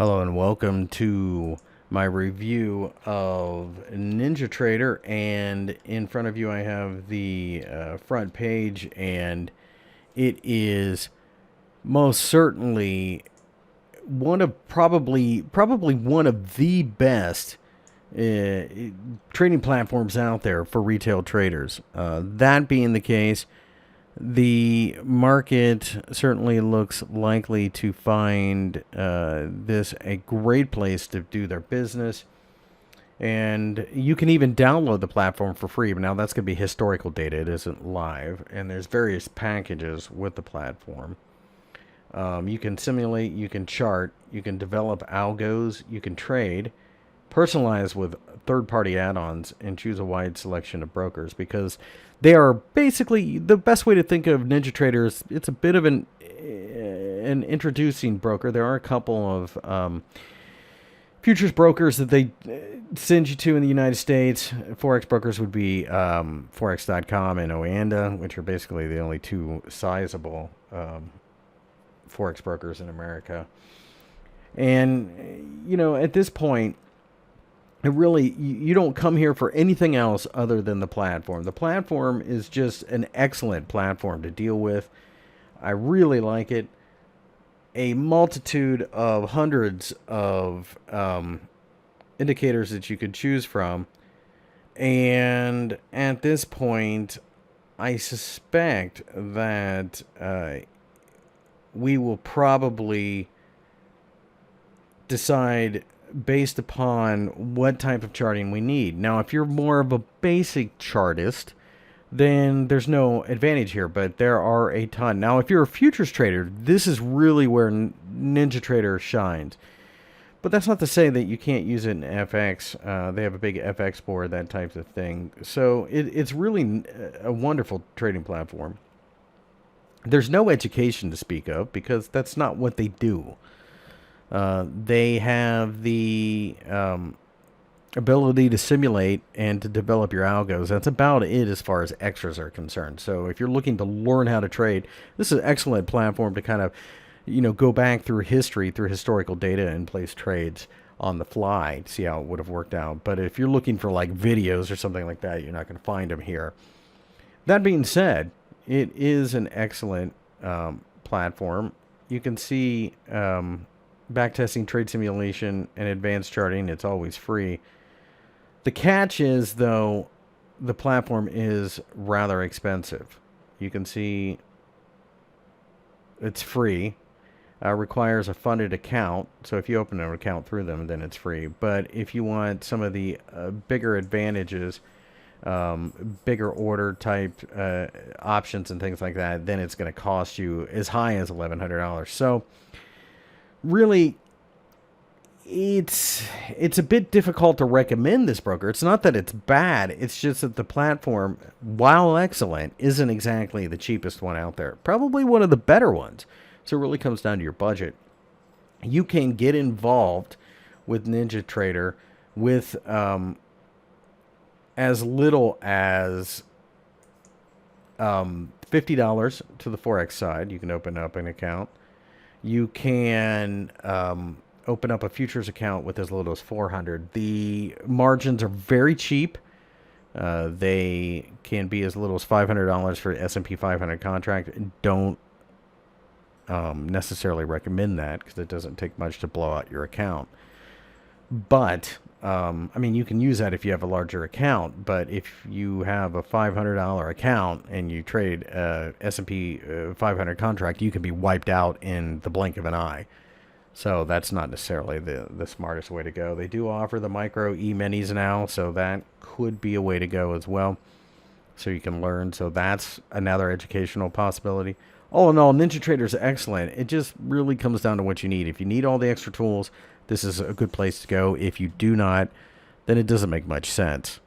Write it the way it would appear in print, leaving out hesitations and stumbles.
Hello and welcome to my review of Ninjatrader, and in front of you I have the front page, and it is most certainly one of probably one of the best trading platforms out there for retail traders. That being the case, the market certainly looks likely to find this a great place to do their business. And you can even download the platform for free. But now that's going to be historical data. It isn't live. And there's various packages with the platform. You can simulate, you can chart, you can develop algos, you can trade, personalize with third-party add-ons, and choose a wide selection of brokers, because they are basically the best way to think of NinjaTrader is it's a bit of an introducing broker. There are a couple of futures brokers that they send you to in the United States. Forex brokers would be Forex.com and Oanda, which are basically the only two sizable Forex brokers in America. And, at this point, you don't come here for anything else other than the platform. The platform is just an excellent platform to deal with. I really like it. A multitude of hundreds of indicators that you could choose from. And at this point, I suspect that we will probably decide based upon what type of charting we need. Now, if you're more of a basic chartist, then there's no advantage here, but there are a ton. Now, if you're a futures trader, this is really where NinjaTrader shines. But that's not to say that you can't use it in FX. They have a big FX board, that type of thing. So it's really a wonderful trading platform. There's no education to speak of because that's not what they do. They have the ability to simulate and to develop your algos. That's about it as far as extras are concerned. So if you're looking to learn how to trade, this is an excellent platform to kind of, go back through history, through historical data, and place trades on the fly to see how it would have worked out. But if you're looking for like videos or something like that, you're not going to find them here. That being said, it is an excellent platform. You can see backtesting, trade simulation, and advanced charting. It's always free. The catch is, though, the platform is rather expensive. You can see it's free. Requires a funded account. So if you open an account through them, then it's free. But if you want some of the bigger advantages, bigger order type options and things like that, then it's going to cost you as high as $1,100. So really, it's a bit difficult to recommend this broker. It's not that it's bad. It's just that the platform, while excellent, isn't exactly the cheapest one out there. Probably one of the better ones. So it really comes down to your budget. You can get involved with NinjaTrader with as little as $50 to the Forex side. You can open up an account. You can open up a futures account with as little as $400. The margins are very cheap. They can be as little as $500 for S&P 500 contract. Don't necessarily recommend that because it doesn't take much to blow out your account. But you can use that if you have a larger account. But if you have a $500 account and you trade S&P 500 contract, you can be wiped out in the blink of an eye. So that's not necessarily the smartest way to go. They do offer the micro e-minis now, so that could be a way to go as well. So you can learn. So that's another educational possibility. All in all, NinjaTrader is excellent. It just really comes down to what you need. If you need all the extra tools, this is a good place to go. If you do not, then it doesn't make much sense.